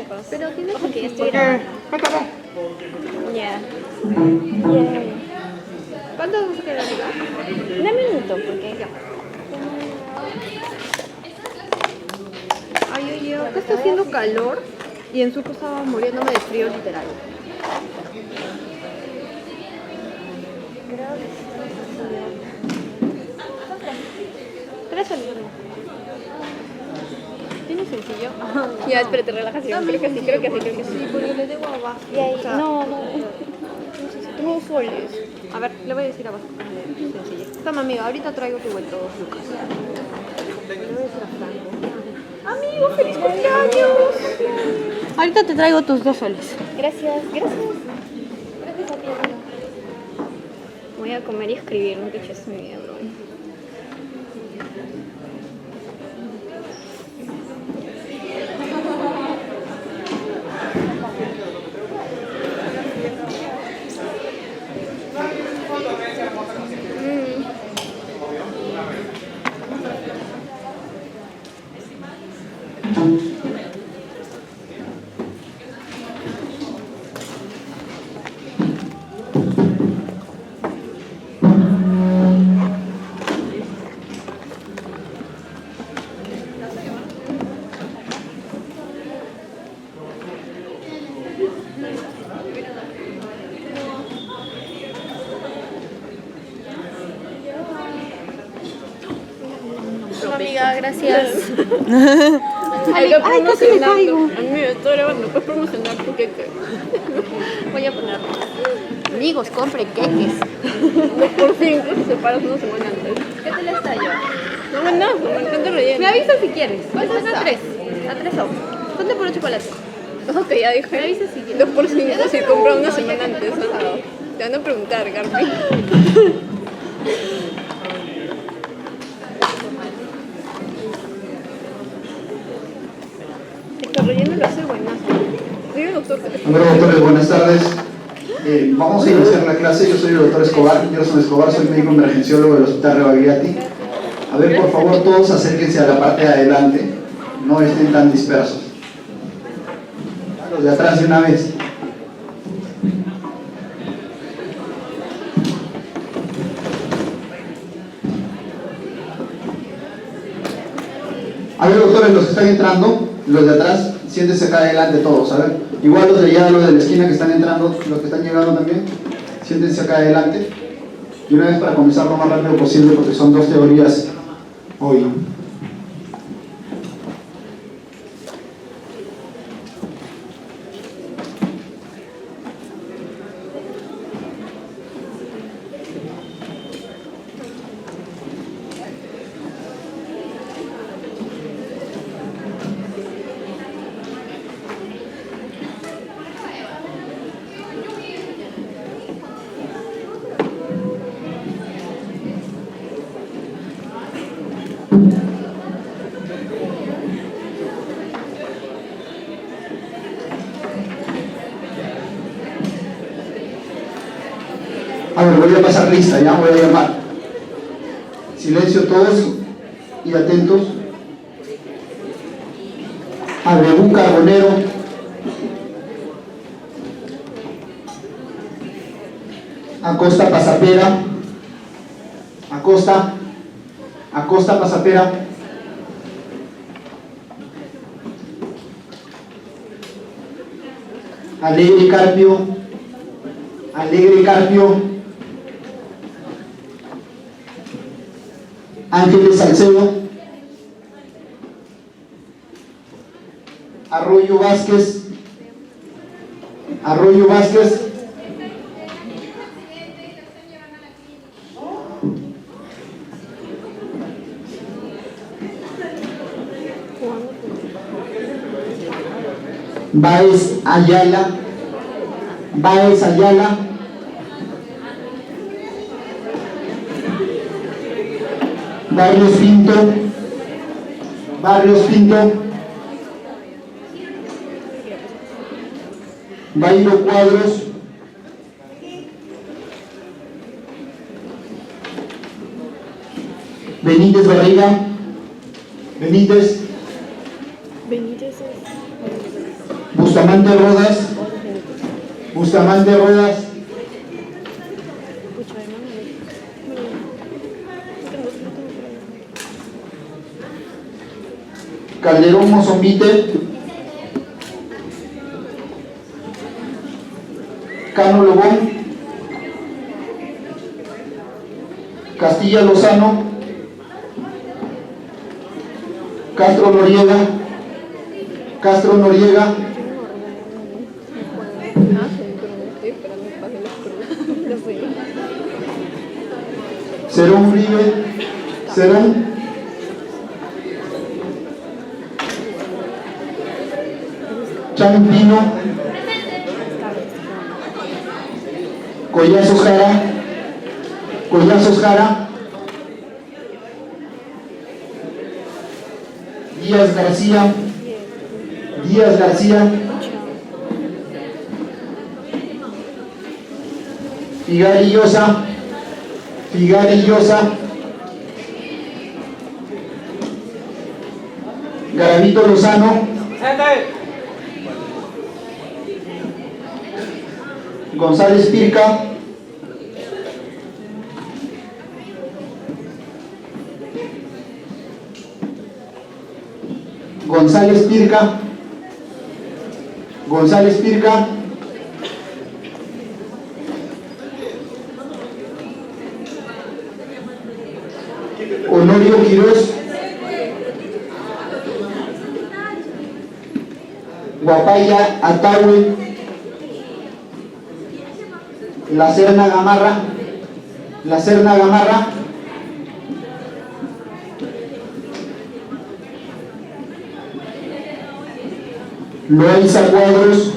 chicos. Pero tienes Ojo que ya estoy Porque, grabando. PKP. Ya. ¿Cuánto vamos a quedar arriba? Un minuto, porque ya. Ay, oye, acá está haciendo calor y en Suco estaba muriéndome de frío literal. Tres salidas. ¿Tienes sencillo? Ya, espérate, relajación. Creo que sí, creo que sí, creo que sí. Sí, porque le debo abajo. Y ahí, O sea, no. Tengo soles. A ver, le voy a decir abajo. Sencillo. Toma, amigo, ahorita traigo tu vuelto, Lucas. Le voy a decir a Franco. Amigo, feliz cumpleaños. Ahorita te traigo tus 2 soles. Gracias. Gracias a ti, amiga. Voy a comer y escribir, no te eches mi vida, bro. Amiga, gracias. Hay que ay, casi me promocionarlo. caigo. Amigo, estoy grabando. Puedes promocionar tu queque. Voy a ponerlo. Amigos, compre queques. Por fin, que se separas una semana antes. ¿Qué te les tallo? No me nada, me encanta relleno. Me avisas si quieres. ¿Cuánto Están está? a 3. A 3 son. Ponte por un chocolate. Ojo que ya dije. Me avisas si quieres. 2 por 5 Ya no si te compras una pregunto, semana ya que antes. te ¿no? Te van a preguntar, Garpi. Este relleno lo hace buenazo. Diga, doctor, que te Hola doctores, buenas tardes. Vamos a iniciar la clase. Yo soy el doctor Escobar, Gerson Escobar, soy médico emergenciólogo del Hospital Rebagliati. A ver, por favor, todos acérquense a la parte de adelante, no estén tan dispersos. Los de atrás de una vez. A ver, doctores, los que están entrando, los de atrás, siéntense acá adelante todos, a ver. Igual los de allá, los de la esquina que están entrando, los que están llegando también, siéntense acá adelante. Y una vez para comenzar lo más rápido posible, porque son 2 teorías hoy. A ver, voy a pasar lista, ya voy a llamar. Silencio todos y atentos. Abreu Carbonero. Acosta Pasapera. Acosta Pasapera. Alegre Carpio. Ángeles Salcedo. Arroyo Vázquez. Baez Ayala. Barrios Pinto. Bailo Cuadros. Benítez Barriga. Bustamante Rodas. Bustamante Rodas. Pucha, hermano. Calderón Mozombite. Cano Lobón. Castilla Lozano. Castro Noriega. Castro Noriega. Cerón Uribe. Cerón. Champino. Collazos Jara. Collazos Jara. Díaz García. Díaz García. Figari Llosa. Figari Llosa. Garavito Lozano. González Pirca. González Pirca. González Pirca. Honorio Quirós. Guapaya Atahui. La Serna Gamarra. La Serna Gamarra. Loaiza Cuadros.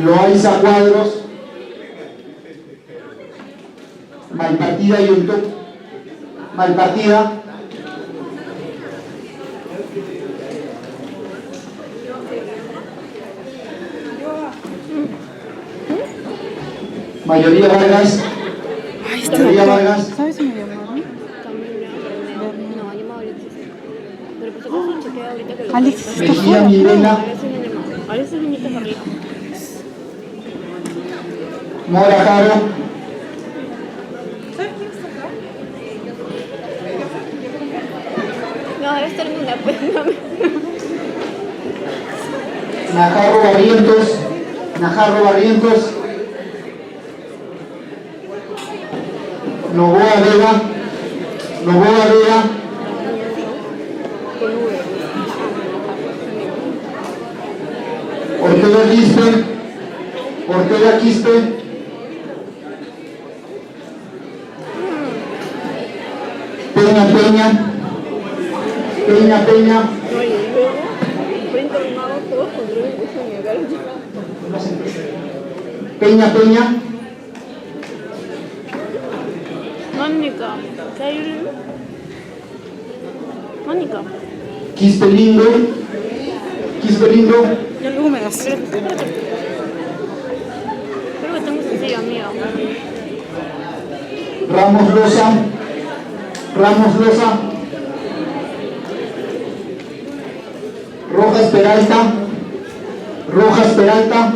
Loaiza Cuadros. Malpartida Yuntuc. Malpartida. Mayoría Vargas. Mayoría Vargas. ¿Sabes si me llamaron? No, ha llamado Alexis. Pero por supuesto chequea ahorita que lo Alexis está Mejía fuera. Milena. A veces viniste para arriba. Mora Jaro. No, debe estar en una pena. Najarro Barrientos. Najarro Barrientos. Novoa Vega. Novoa Vega. Ortega Quispe. Ortega Quispe. Peña Peña. Peña Peña. No, y luego fue internado todos con drogas de nivel. Peña Peña. Mónica, Mónica. Quispe Lindo. Quispe Lindo. Ya luego me das. Creo que tengo sencillo, amigo. Ramos Loza. Ramos Loza. Rojas Peralta. Rojas Peralta.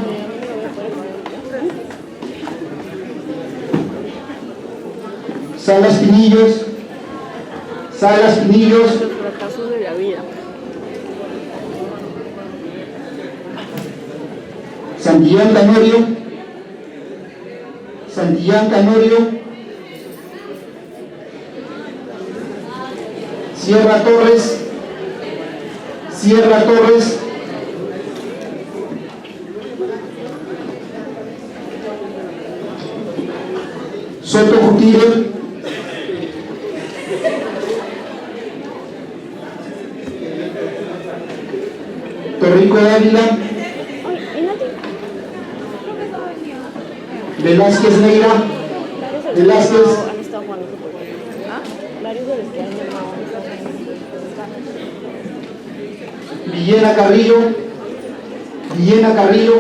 Salas Pinillos. Salas Pinillos. Los fracasos de la vida. Santillán Canorio. Santillán Canorio. Sierra Torres. Sierra Torres. Soto Jutile. Torrico Dávila. Velázquez Neira. Velázquez. Han estado jugando fútbol. Varios de los que han llamado. Villena Carrillo. Villena Carrillo.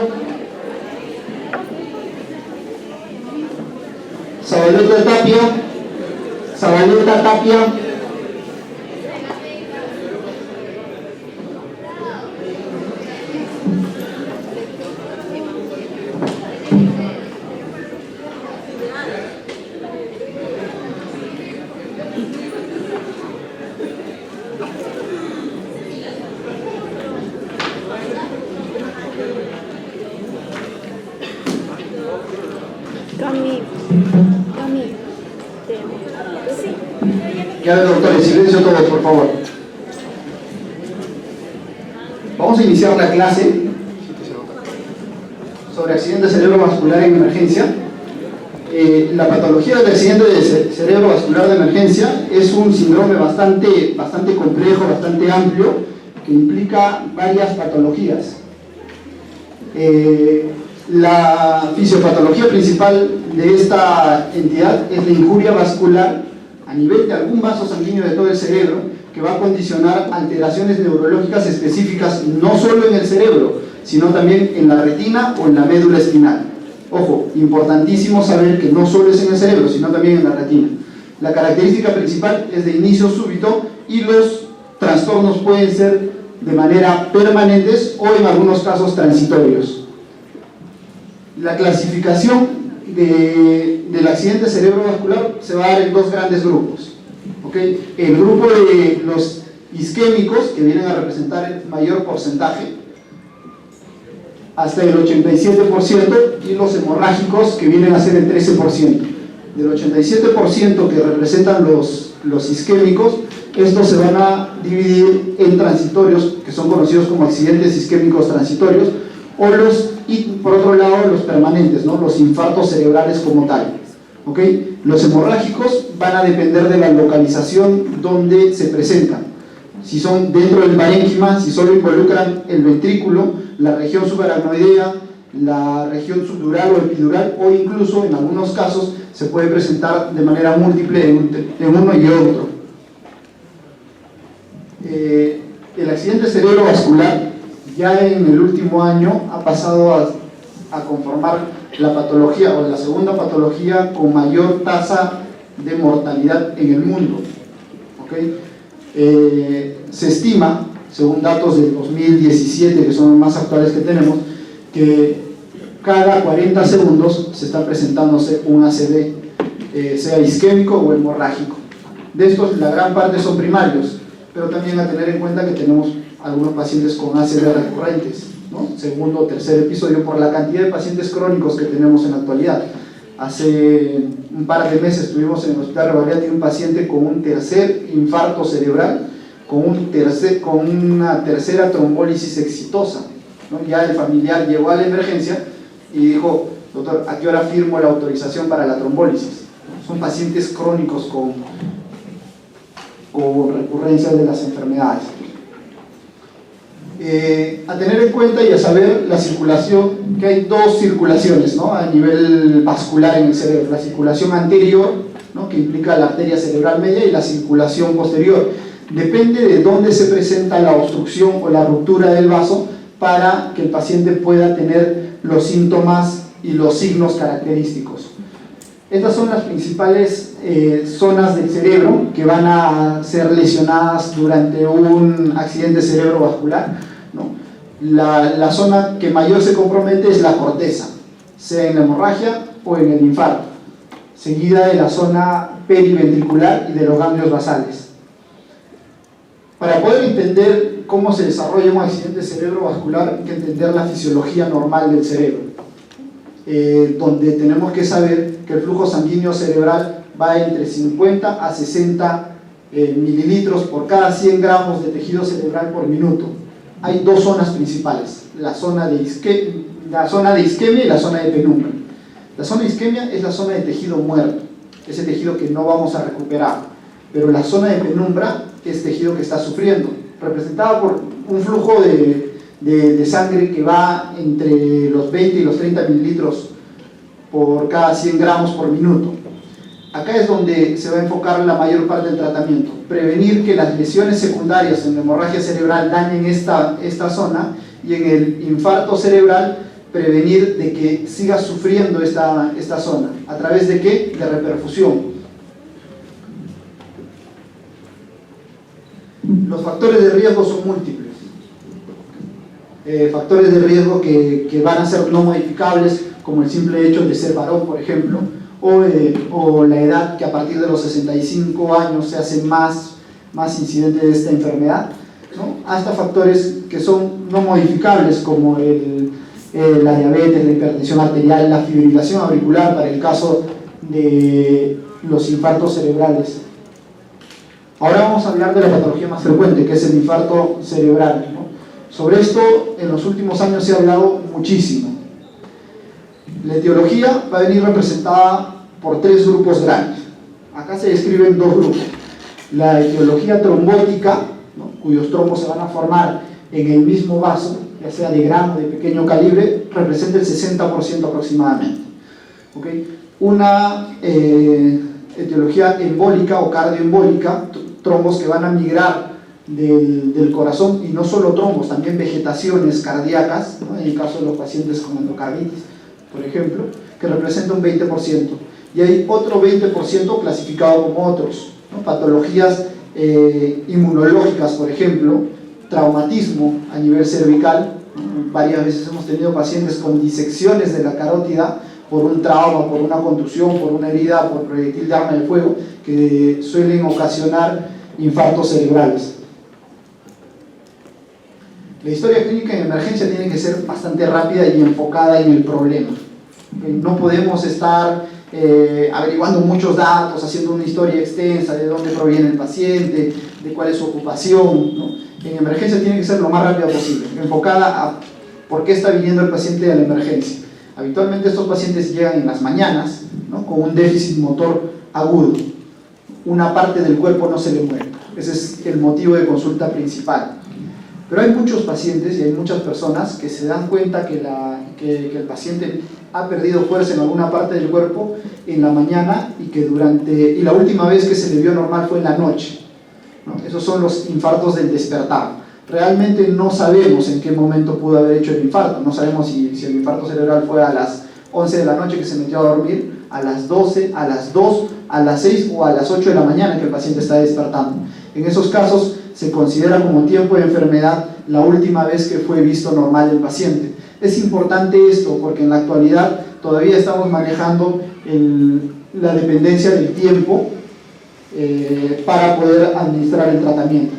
Zabaleta Tapia. Zabaleta Tapia. Ya, doctores, silencio todos, por favor. Vamos a iniciar la clase sobre accidente cerebrovascular en emergencia. La patología del accidente cerebrovascular de emergencia es un síndrome bastante complejo, bastante amplio, que implica varias patologías. La fisiopatología principal de esta entidad es la injuria vascular a nivel de algún vaso sanguíneo de todo el cerebro, que va a condicionar alteraciones neurológicas específicas no solo en el cerebro, sino también en la retina o en la médula espinal. Ojo, importantísimo saber que no solo es en el cerebro, sino también en la retina. La característica principal es de inicio súbito y los trastornos pueden ser de manera permanentes o en algunos casos transitorios. La clasificación del accidente cerebrovascular se va a dar en dos grandes grupos. ¿Okay? El grupo de los isquémicos, que vienen a representar el mayor porcentaje, hasta el 87%, y los hemorrágicos, que vienen a ser el 13%. Del 87% que representan los isquémicos, estos se van a dividir en transitorios, que son conocidos como accidentes isquémicos transitorios, y por otro lado los permanentes, ¿no? Los infartos cerebrales como tal. ¿Okay? Los hemorrágicos van a depender de la localización donde se presentan. Si son dentro del parénquima, si solo involucran el ventrículo, la región subaracnoidea, la región subdural o epidural, o incluso en algunos casos se puede presentar de manera múltiple en uno y otro. El accidente cerebrovascular ya en el último año ha pasado a conformar la patología o la segunda patología con mayor tasa de mortalidad en el mundo. ¿Okay? Se estima, según datos del 2017, que son los más actuales que tenemos, que cada 40 segundos se está presentándose un ACV, sea isquémico o hemorrágico. De estos, la gran parte son primarios, pero también a tener en cuenta que tenemos algunos pacientes con ACV recurrentes, ¿no? Segundo o tercer episodio, por la cantidad de pacientes crónicos que tenemos en la actualidad. Hace un par de meses tuvimos en el hospital Rebagliati un paciente con un tercer infarto cerebral, con una tercera trombólisis exitosa, ¿no? Ya el familiar llegó a la emergencia y dijo: doctor, ¿a qué hora firmo la autorización para la trombólisis? Son pacientes crónicos con recurrencias de las enfermedades. A tener en cuenta y a saber la circulación, que hay dos circulaciones, ¿no? A nivel vascular en el cerebro: la circulación anterior, ¿no? Que implica la arteria cerebral media, y la circulación posterior. Depende de dónde se presenta la obstrucción o la ruptura del vaso para que el paciente pueda tener los síntomas y los signos característicos. Estas son las principales zonas del cerebro que van a ser lesionadas durante un accidente cerebrovascular, ¿no? La zona que mayor se compromete es la corteza, sea en la hemorragia o en el infarto, seguida de la zona periventricular y de los ganglios basales. Para poder entender cómo se desarrolla un accidente cerebrovascular, hay que entender la fisiología normal del cerebro, donde tenemos que saber que el flujo sanguíneo cerebral va entre 50 a 60 mililitros por cada 100 gramos de tejido cerebral por minuto. Hay dos zonas principales: la zona de isquemia y la zona de penumbra. La zona de isquemia es la zona de tejido muerto, ese tejido que no vamos a recuperar, pero la zona de penumbra es tejido que está sufriendo, representada por un flujo de sangre que va entre los 20 y los 30 mililitros por cada 100 gramos por minuto. Acá es donde se va a enfocar la mayor parte del tratamiento: prevenir que las lesiones secundarias en la hemorragia cerebral dañen esta zona, y en el infarto cerebral prevenir de que siga sufriendo esta zona. ¿A través de qué? De reperfusión. Los factores de riesgo son múltiples. Factores de riesgo que van a ser no modificables, como el simple hecho de ser varón, por ejemplo, o la edad, que a partir de los 65 años se hace más incidente de esta enfermedad, ¿no? Hasta factores que son no modificables, como la diabetes, la hipertensión arterial, la fibrilación auricular, para el caso de los infartos cerebrales. Ahora vamos a hablar de la patología más frecuente, que es el infarto cerebral, ¿no? Sobre esto, en los últimos años se ha hablado muchísimo. La etiología va a venir representada por 3 grupos grandes. Acá se describen 2 grupos. La etiología trombótica, ¿no?, cuyos trombos se van a formar en el mismo vaso, ya sea de gran o de pequeño calibre, representa el 60% aproximadamente. ¿Okay? Una etiología embólica o cardioembólica, trombos que van a migrar del corazón, y no solo trombos, también vegetaciones cardíacas, ¿no?, en el caso de los pacientes con endocarditis, por ejemplo, que representa un 20%. Y hay otro 20% clasificado como otros, ¿no?, patologías inmunológicas, por ejemplo, traumatismo a nivel cervical, ¿no? Varias veces hemos tenido pacientes con disecciones de la carótida por un trauma, por una contusión, por una herida, por proyectil de arma de fuego, que suelen ocasionar infartos cerebrales. La historia clínica en emergencia tiene que ser bastante rápida y enfocada en el problema. No podemos estar averiguando muchos datos, haciendo una historia extensa de dónde proviene el paciente, de cuál es su ocupación, ¿no? En emergencia tiene que ser lo más rápida posible, enfocada a por qué está viniendo el paciente a la emergencia. Habitualmente estos pacientes llegan en las mañanas, ¿no?, con un déficit motor agudo. Una parte del cuerpo no se le mueve. Ese es el motivo de consulta principal. Pero hay muchos pacientes y hay muchas personas que se dan cuenta que el paciente ha perdido fuerza en alguna parte del cuerpo en la mañana y la última vez que se le vio normal fue en la noche, ¿no? Esos son los infartos del despertar. Realmente no sabemos en qué momento pudo haber hecho el infarto. No sabemos si el infarto cerebral fue a las 11 de la noche que se metió a dormir, a las 12, a las 2, a las 6 o a las 8 de la mañana que el paciente está despertando. En esos casos se considera como tiempo de enfermedad la última vez que fue visto normal el paciente. Es importante esto porque en la actualidad todavía estamos manejando la dependencia del tiempo para poder administrar el tratamiento.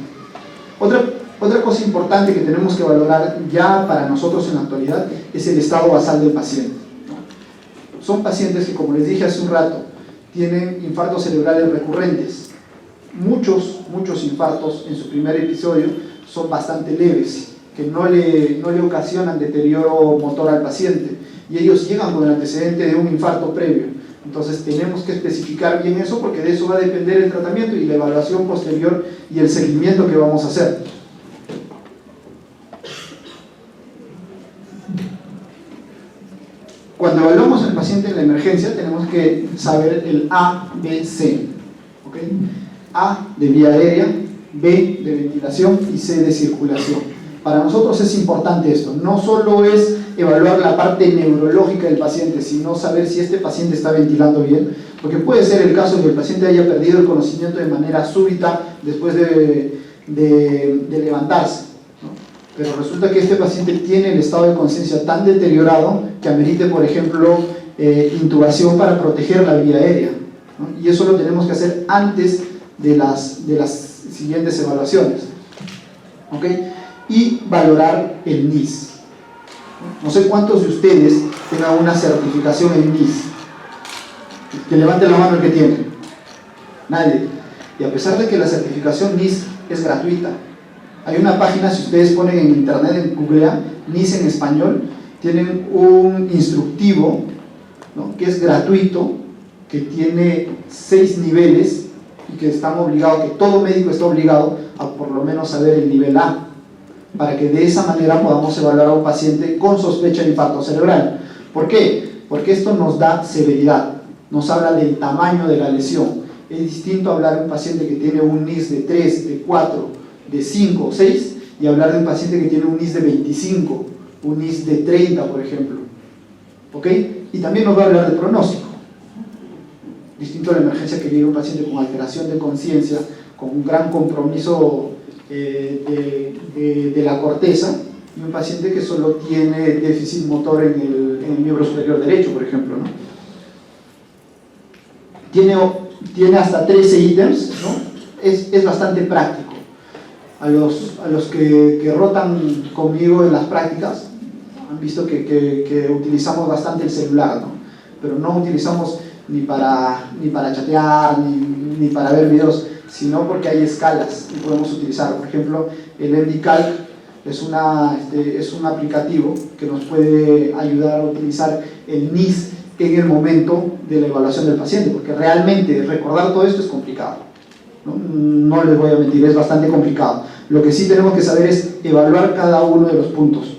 Otra cosa importante que tenemos que valorar ya para nosotros en la actualidad es el estado basal del paciente, ¿no? Son pacientes que, como les dije hace un rato, tienen infartos cerebrales recurrentes. Muchos infartos en su primer episodio son bastante leves, que no le ocasionan deterioro motor al paciente, y ellos llegan con el antecedente de un infarto previo. Entonces tenemos que especificar bien eso, porque de eso va a depender el tratamiento y la evaluación posterior y el seguimiento que vamos a hacer. Cuando evaluamos al paciente en la emergencia tenemos que saber el A, B, C, ¿okay? A de vía aérea, B de ventilación y C de circulación. Para nosotros es importante esto, no solo es evaluar la parte neurológica del paciente, sino saber si este paciente está ventilando bien, porque puede ser el caso de que el paciente haya perdido el conocimiento de manera súbita después de levantarse, ¿no? Pero resulta que este paciente tiene el estado de conciencia tan deteriorado que amerite, por ejemplo, intubación para proteger la vía aérea, ¿no? Y eso lo tenemos que hacer antes de las siguientes evaluaciones, ¿okay? Y valorar el NIS. No sé cuántos de ustedes tengan una certificación en NIS. Que levante la mano el que tiene. Nadie. Y a pesar de que la certificación NIS es gratuita, hay una página, si ustedes ponen en internet, en Google, NIS en español, tienen un instructivo, ¿no?, que es gratuito, que tiene 6 niveles y que todo médico está obligado a por lo menos saber el nivel A, para que de esa manera podamos evaluar a un paciente con sospecha de infarto cerebral. ¿Por qué? Porque esto nos da severidad, nos habla del tamaño de la lesión. Es distinto hablar de un paciente que tiene un NIS de 3, de 4, de 5 o 6, y hablar de un paciente que tiene un NIS de 25, un NIS de 30, por ejemplo. ¿Ok? Y también nos va a hablar del pronóstico. Distinto a la emergencia que llega un paciente con alteración de conciencia, con un gran compromiso de la corteza, y un paciente que solo tiene déficit motor en el miembro superior derecho, por ejemplo, ¿no? Tiene hasta 13 ítems, ¿no? Es bastante práctico. A los que rotan conmigo en las prácticas han visto que utilizamos bastante el celular, ¿no? Pero no utilizamos ni para chatear, ni para ver videos. sino porque hay escalas y podemos utilizar. Por ejemplo, el MDCalc es un aplicativo que nos puede ayudar a utilizar el NIS en el momento de la evaluación del paciente, porque realmente recordar todo esto es complicado, no les voy a mentir, es bastante complicado. Lo que sí tenemos que saber es evaluar cada uno de los puntos.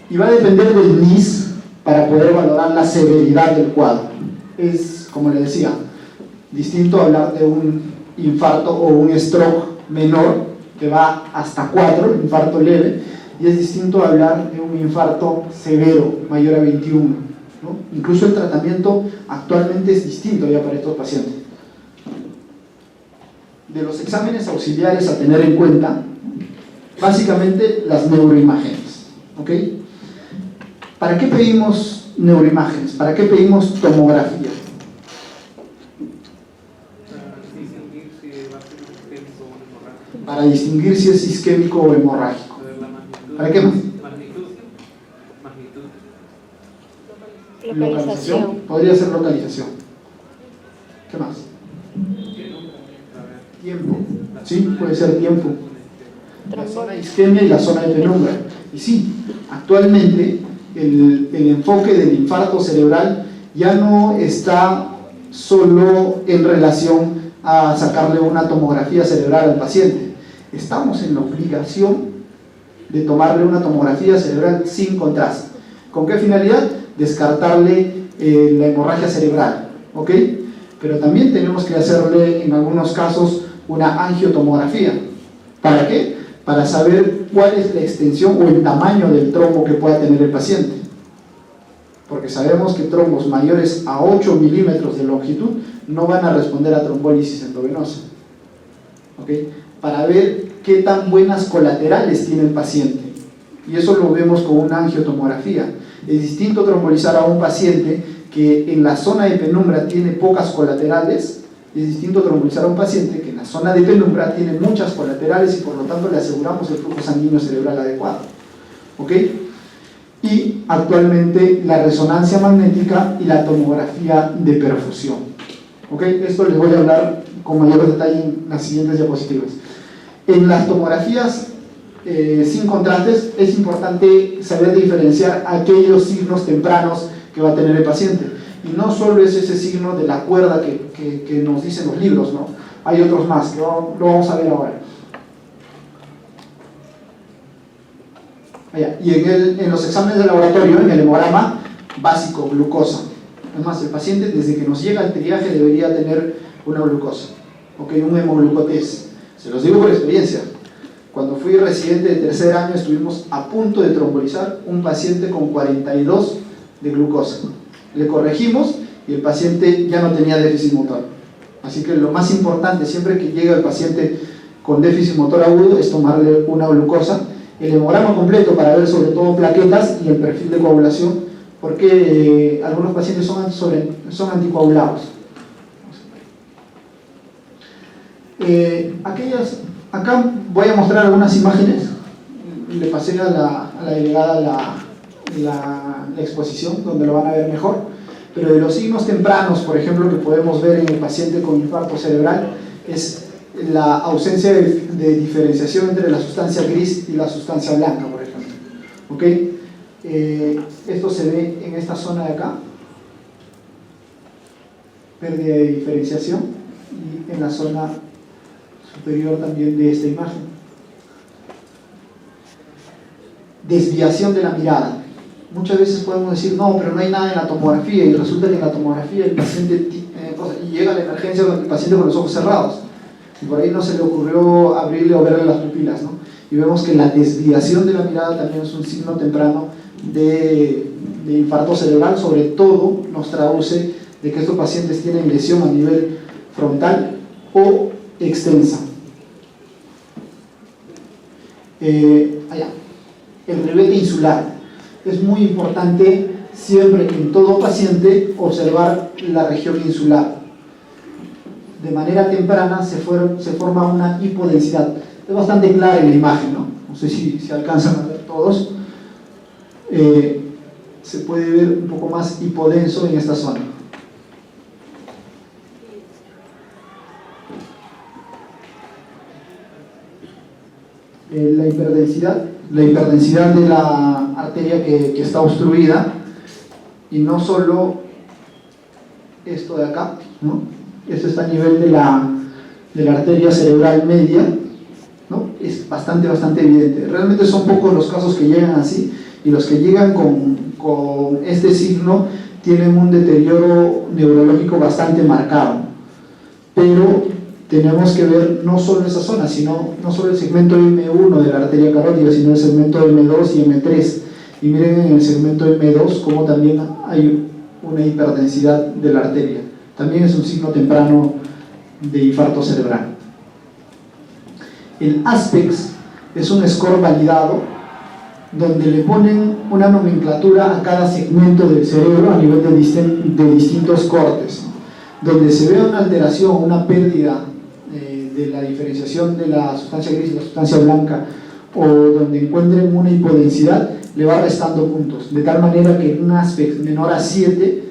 Y va a depender del NIS para poder valorar la severidad del cuadro. Es, como les decía, distinto hablar de un infarto o un stroke menor, que va hasta 4, infarto leve, y es distinto hablar de un infarto severo, mayor a 21, ¿no? Incluso el tratamiento actualmente es distinto ya para estos pacientes. De los exámenes auxiliares a tener en cuenta, básicamente las neuroimágenes, ¿ok? ¿Para qué pedimos neuroimágenes? ¿Para qué pedimos tomografía? Para distinguir si es isquémico o hemorrágico. ¿Para qué más? Localización. Podría ser localización. ¿Qué más? Tiempo. Sí, puede ser tiempo. La zona de isquemia y la zona de penumbra. Y sí, actualmente el enfoque del infarto cerebral ya no está solo en relación a sacarle una tomografía cerebral al paciente. Estamos en la obligación de tomarle una tomografía cerebral sin contraste. ¿Con qué finalidad? Descartarle la hemorragia cerebral, ¿ok? Pero también tenemos que hacerle en algunos casos una angiotomografía. ¿Para qué? Para saber cuál es la extensión o el tamaño del trombo que pueda tener el paciente. Porque sabemos que trombos mayores a 8 milímetros de longitud no van a responder a trombólisis endovenosa, ¿ok? Para ver qué tan buenas colaterales tiene el paciente. Y eso lo vemos con una angiotomografía. Es distinto trombolizar a un paciente que en la zona de penumbra tiene pocas colaterales, y es distinto trombolizar a un paciente que en la zona de penumbra tiene muchas colaterales y por lo tanto le aseguramos el flujo sanguíneo cerebral adecuado, ¿ok? Y actualmente la resonancia magnética y la tomografía de perfusión, ¿ok? Esto les voy a hablar con mayor detalle en las siguientes diapositivas. En las tomografías sin contrastes es importante saber diferenciar aquellos signos tempranos que va a tener el paciente. Y no solo es ese signo de la cuerda que nos dicen los libros, ¿no? Hay otros más, que lo vamos a ver ahora. Y en los exámenes de laboratorio, en el hemograma básico, glucosa. Además, el paciente desde que nos llega al triaje debería tener una glucosa, ¿ok? Un hemoglucotés. Se los digo por experiencia. Cuando fui residente de tercer año estuvimos a punto de trombolizar un paciente con 42 de glucosa. Le corregimos y el paciente ya no tenía déficit motor. Así que lo más importante siempre que llega el paciente con déficit motor agudo es tomarle una glucosa, el hemograma completo para ver sobre todo plaquetas y el perfil de coagulación, porque algunos pacientes son anticoagulados. Acá voy a mostrar algunas imágenes. Le pasé a la delegada la exposición donde lo van a ver mejor, pero de los signos tempranos, por ejemplo, que podemos ver en el paciente con infarto cerebral es la ausencia de diferenciación entre la sustancia gris y la sustancia blanca, por ejemplo, ¿ok? Esto se ve en esta zona de acá, pérdida de diferenciación, y en la zona superior también de esta imagen. Desviación de la mirada. Muchas veces podemos decir, no, pero no hay nada en la tomografía, y resulta que en la tomografía el paciente y llega a la emergencia con el paciente con los ojos cerrados, y por ahí no se le ocurrió abrirle o verle las pupilas, ¿no? Y vemos que la desviación de la mirada también es un signo temprano de infarto cerebral. Sobre todo nos traduce de que estos pacientes tienen lesión a nivel frontal o extensa. El ribete insular. Es muy importante siempre en todo paciente observar la región insular. De manera temprana se forma una hipodensidad. Es bastante clara en la imagen, ¿no? No sé si alcanzan a ver todos. Se puede ver un poco más hipodenso en esta zona. la hiperdensidad de la arteria que está obstruida, y no solo esto de acá, ¿no? Esto está a nivel de la arteria cerebral media, ¿no? Es bastante evidente. Realmente son pocos los casos que llegan así, y los que llegan con este signo tienen un deterioro neurológico bastante marcado. Pero tenemos que ver no solo esa zona, sino no solo el segmento M1 de la arteria carótida, sino el segmento M2 y M3. Y miren en el segmento M2 cómo también hay una hiperdensidad de la arteria. También es un signo temprano de infarto cerebral. El ASPEX es un score validado donde le ponen una nomenclatura a cada segmento del cerebro a nivel de distintos cortes, donde se ve una alteración, una pérdida de la diferenciación de la sustancia gris y la sustancia blanca, o donde encuentren una hipodensidad, le va restando puntos, de tal manera que en un ASPEX menor a 7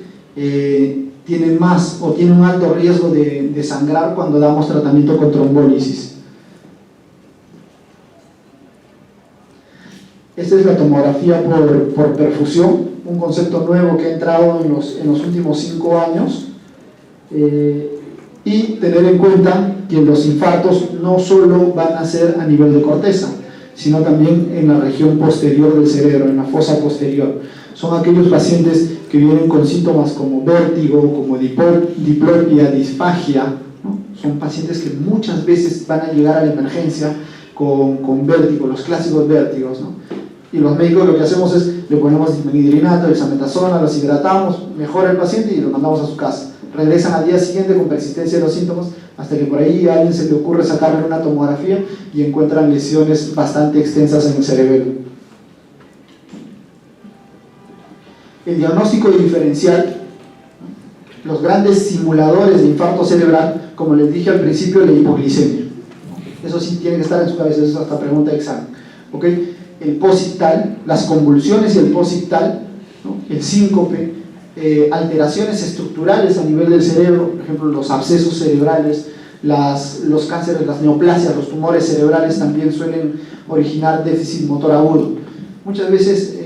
tienen más o tienen un alto riesgo de sangrar cuando damos tratamiento con trombólisis. Esta es la tomografía por perfusión, un concepto nuevo que ha entrado en los últimos 5 años, y tener en cuenta que los infartos no solo van a ser a nivel de corteza, sino también en la región posterior del cerebro, en la fosa posterior. Son aquellos pacientes que vienen con síntomas como vértigo, como diplopia, disfagia, ¿no? Son pacientes que muchas veces van a llegar a la emergencia con vértigo, los clásicos vértigos, ¿no? Y los médicos lo que hacemos es le ponemos dismenidrinato, hexametasona, los hidratamos, mejora el paciente y lo mandamos a su casa. Regresan al día siguiente con persistencia de los síntomas, hasta que por ahí a alguien se le ocurre sacarle una tomografía y encuentran lesiones bastante extensas en el cerebelo. El diagnóstico diferencial, los grandes simuladores de infarto cerebral, como les dije al principio, la hipoglicemia. Eso sí tiene que estar en su cabeza, eso es hasta pregunta de examen. ¿Okay? El posictal, las convulsiones y el posictal, ¿no? El síncope, alteraciones estructurales a nivel del cerebro, por ejemplo los abscesos cerebrales, los cánceres, las neoplasias, los tumores cerebrales también suelen originar déficit motor agudo. Muchas veces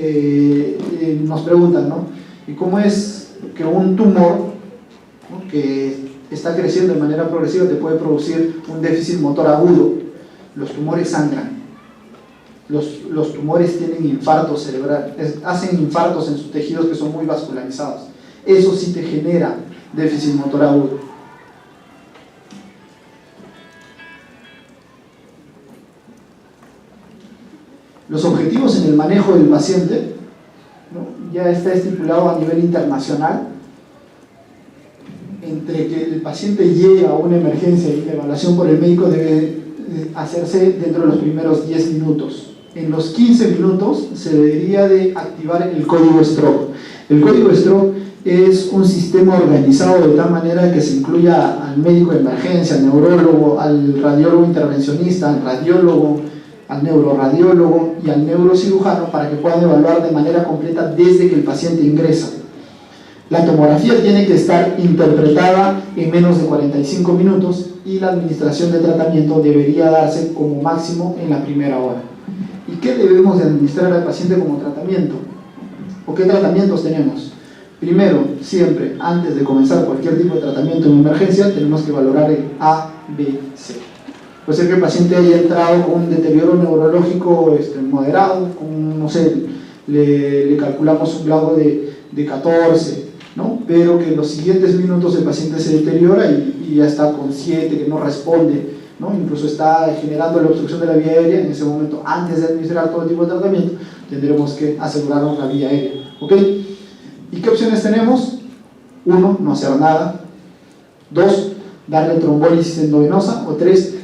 nos preguntan, ¿no? ¿Y cómo es que un tumor, ¿no?, que está creciendo de manera progresiva te puede producir un déficit motor agudo? Los tumores sangran. Los tumores tienen infartos cerebrales, hacen infartos en sus tejidos que son muy vascularizados. Eso sí te genera déficit motor agudo. Los objetivos en el manejo del paciente, ¿no?, ya está estipulado a nivel internacional. Entre que el paciente llegue a una emergencia y la evaluación por el médico debe hacerse dentro de los primeros 10 minutos. En los 15 minutos se debería de activar el código stroke. El código stroke es un sistema organizado de tal manera que se incluya al médico de emergencia, al neurólogo, al radiólogo intervencionista, al radiólogo, al neuroradiólogo y al neurocirujano para que puedan evaluar de manera completa desde que el paciente ingresa. La tomografía tiene que estar interpretada en menos de 45 minutos y la administración de tratamiento debería darse como máximo en la primera hora. ¿Y qué debemos de administrar al paciente como tratamiento? ¿O qué tratamientos tenemos? Primero, siempre, antes de comenzar cualquier tipo de tratamiento en emergencia, tenemos que valorar el ABC. Puede ser que el paciente haya entrado con un deterioro neurológico moderado, con, no sé, le calculamos un grado de 14, ¿no? Pero que en los siguientes minutos el paciente se deteriora y ya está con 7, que no responde, ¿no? Incluso está generando la obstrucción de la vía aérea. En ese momento, antes de administrar todo tipo de tratamiento, tendremos que asegurarnos la vía aérea. ¿Ok? ¿Y qué opciones tenemos? 1, no hacer nada. 2, darle trombólisis endovenosa. O 3,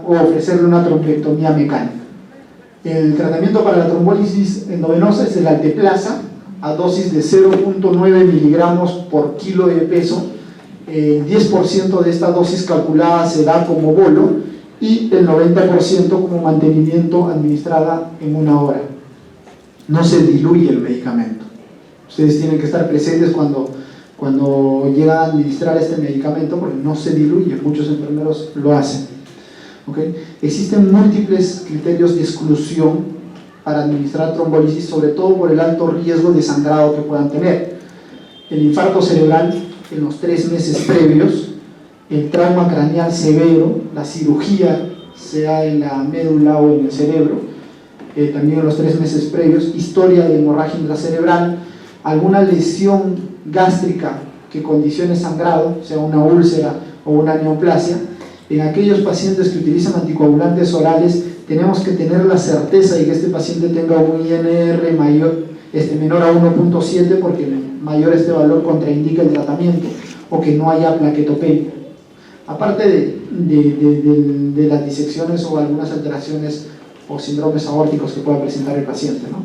ofrecerle una trombectomía mecánica. El tratamiento para la trombólisis endovenosa es el alteplasa a dosis de 0.9 miligramos por kilo de peso. El 10% de esta dosis calculada se da como bolo y el 90% como mantenimiento administrada en 1 hora. No se diluye el medicamento. Ustedes tienen que estar presentes cuando llegan a administrar este medicamento porque no se diluye, muchos enfermeros lo hacen. ¿ok? Existen múltiples criterios de exclusión para administrar trombolisis, sobre todo por el alto riesgo de sangrado que puedan tener. El infarto cerebral en los 3 meses previos, el trauma craneal severo, la cirugía, sea en la médula o en el cerebro, también en los 3 meses previos, historia de hemorragia intracerebral, alguna lesión gástrica que condicione sangrado, sea una úlcera o una neoplasia. En aquellos pacientes que utilizan anticoagulantes orales, tenemos que tener la certeza de que este paciente tenga un INR menor a 1.7, porque mayor este valor contraindica el tratamiento, o que no haya plaquetopenia. Aparte de las disecciones o algunas alteraciones o síndromes aórticos que pueda presentar el paciente, ¿no?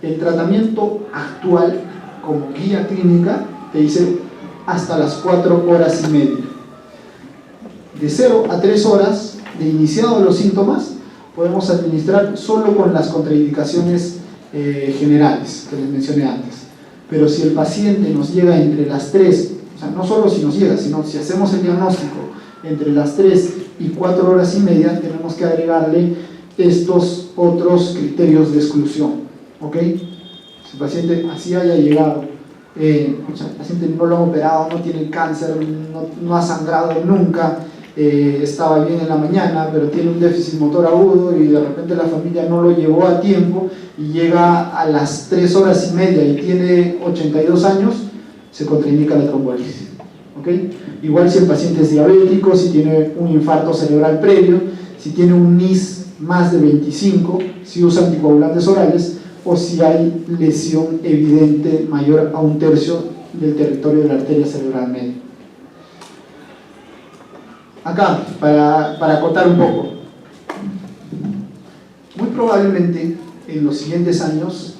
El tratamiento actual, como guía clínica, te dice hasta las 4 horas y media. De 0 a 3 horas de iniciados los síntomas, podemos administrar solo con las contraindicaciones generales que les mencioné antes. Pero si el paciente nos llega entre las 3, o sea, no solo si nos llega, sino si hacemos el diagnóstico entre las 3 y 4 horas y media, tenemos que agregarle estos otros criterios de exclusión, ¿ok? Si el paciente así haya llegado, el paciente no lo han operado, no tiene cáncer, no ha sangrado nunca, estaba bien en la mañana, pero tiene un déficit motor agudo y de repente la familia no lo llevó a tiempo y llega a las 3 horas y media y tiene 82 años, se contraindica la trombolisis, ¿ok? Igual si el paciente es diabético, si tiene un infarto cerebral previo, si tiene un NIS más de 25, si usa anticoagulantes orales, o si hay lesión evidente mayor a 1/3 del territorio de la arteria cerebral media. Acá, para acotar un poco, muy probablemente en los siguientes años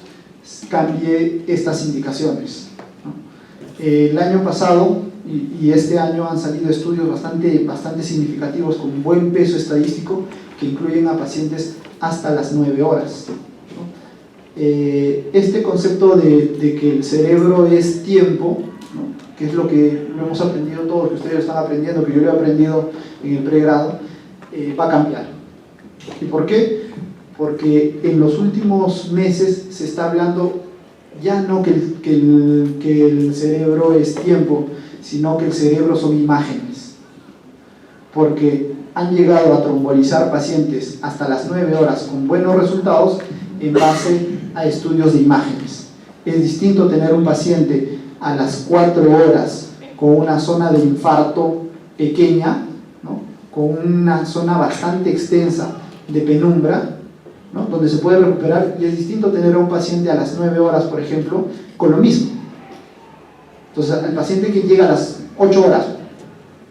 cambie estas indicaciones, ¿no? El año pasado y este año han salido estudios bastante significativos con buen peso estadístico que incluyen a pacientes hasta las 9 horas, ¿no? Este concepto de que el cerebro es tiempo, ¿no? Que es lo que lo hemos aprendido todos, que ustedes están aprendiendo, que yo lo he aprendido en el pregrado, va a cambiar. ¿Y por qué? Porque en los últimos meses se está hablando ya no que el cerebro es tiempo, sino que el cerebro son imágenes, porque han llegado a trombolizar pacientes hasta las 9 horas con buenos resultados en base a estudios de imágenes. Es distinto tener un paciente a las 4 horas con una zona de infarto pequeña, ¿no? Con una zona bastante extensa de penumbra, ¿no? Donde se puede recuperar, y es distinto tener a un paciente a las 9 horas, por ejemplo, con lo mismo. Entonces, el paciente que llega a las 8 horas,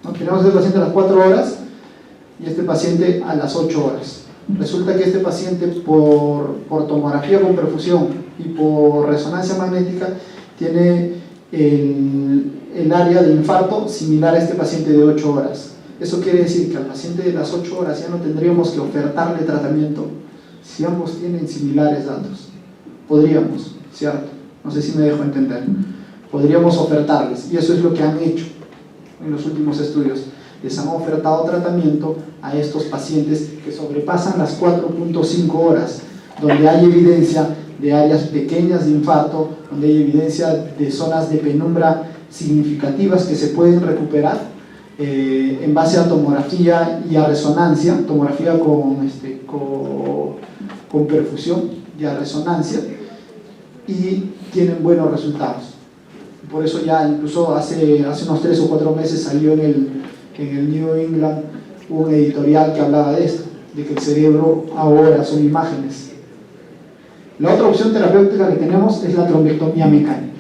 ¿no? Tenemos el paciente a las 4 horas y este paciente a las 8 horas. Resulta que este paciente por tomografía con perfusión y por resonancia magnética tiene el área de infarto similar a este paciente de 8 horas. Eso quiere decir que al paciente de las 8 horas ya no tendríamos que ofertarle tratamiento si ambos tienen similares datos. Podríamos, ¿cierto? No sé si me dejo entender. Podríamos ofertarles, y eso es lo que han hecho en los últimos estudios. Les han ofertado tratamiento a estos pacientes que sobrepasan las 4.5 horas, donde hay evidencia de áreas pequeñas de infarto, donde hay evidencia de zonas de penumbra significativas que se pueden recuperar en base a tomografía y a resonancia, tomografía con perfusión y a resonancia, y tienen buenos resultados. Por eso ya incluso hace unos 3 o 4 meses salió en el New England un editorial que hablaba de esto, de que el cerebro ahora son imágenes. La otra opción terapéutica que tenemos es la trombectomía mecánica.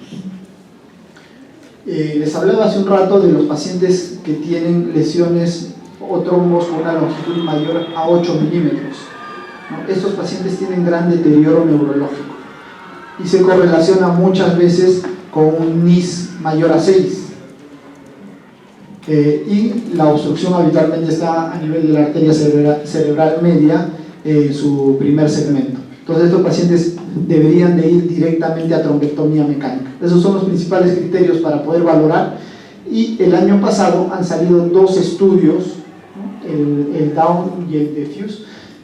Les hablaba hace un rato de los pacientes que tienen lesiones o trombos con una longitud mayor a 8 milímetros, ¿no? Estos pacientes tienen gran deterioro neurológico y se correlaciona muchas veces con un NIS mayor a 6. Y la obstrucción habitualmente está a nivel de la arteria cerebral media en su primer segmento. Entonces estos pacientes deberían de ir directamente a trombectomía mecánica. Esos son los principales criterios para poder valorar, y el año pasado han salido 2 estudios, ¿no? el Down y el Diffuse,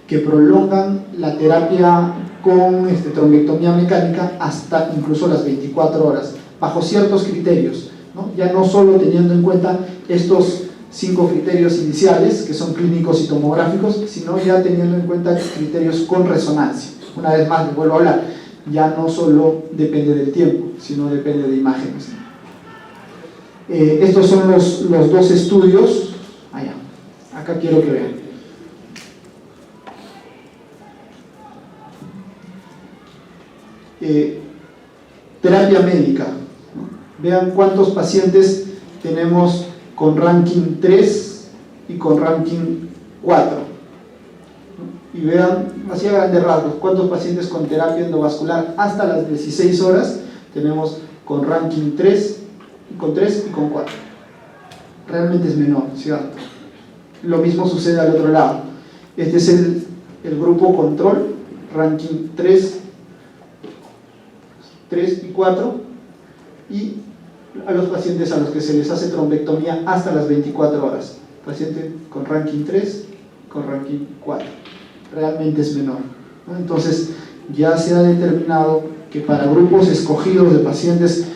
que prolongan la terapia con trombectomía mecánica hasta incluso las 24 horas, bajo ciertos criterios, ¿no? Ya no solo teniendo en cuenta estos 5 criterios iniciales, que son clínicos y tomográficos, sino ya teniendo en cuenta criterios con resonancia. Una vez más, les vuelvo a hablar, ya no solo depende del tiempo, sino depende de imágenes. Estos son los 2 estudios. Acá quiero que vean. Terapia médica, ¿no? Vean cuántos pacientes tenemos con ranking 3 y con ranking 4, ¿no? Y vean, así a grandes rasgos, cuántos pacientes con terapia endovascular hasta las 16 horas tenemos con ranking 3 y con 4. Realmente es menor, ¿cierto? Lo mismo sucede al otro lado. Este es el grupo control, ranking 3 y 4, y a los pacientes a los que se les hace trombectomía hasta las 24 horas. Paciente con ranking 3, con ranking 4. Realmente es menor, ¿no? Entonces, ya se ha determinado que para grupos escogidos de pacientes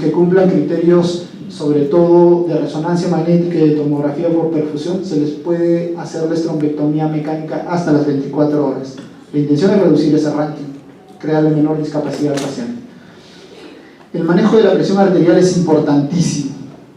que cumplan criterios, sobre todo de resonancia magnética y de tomografía por perfusión, se les puede hacerles trombectomía mecánica hasta las 24 horas. La intención es reducir ese ranking, crearle menor discapacidad al paciente. El manejo de la presión arterial es importantísimo.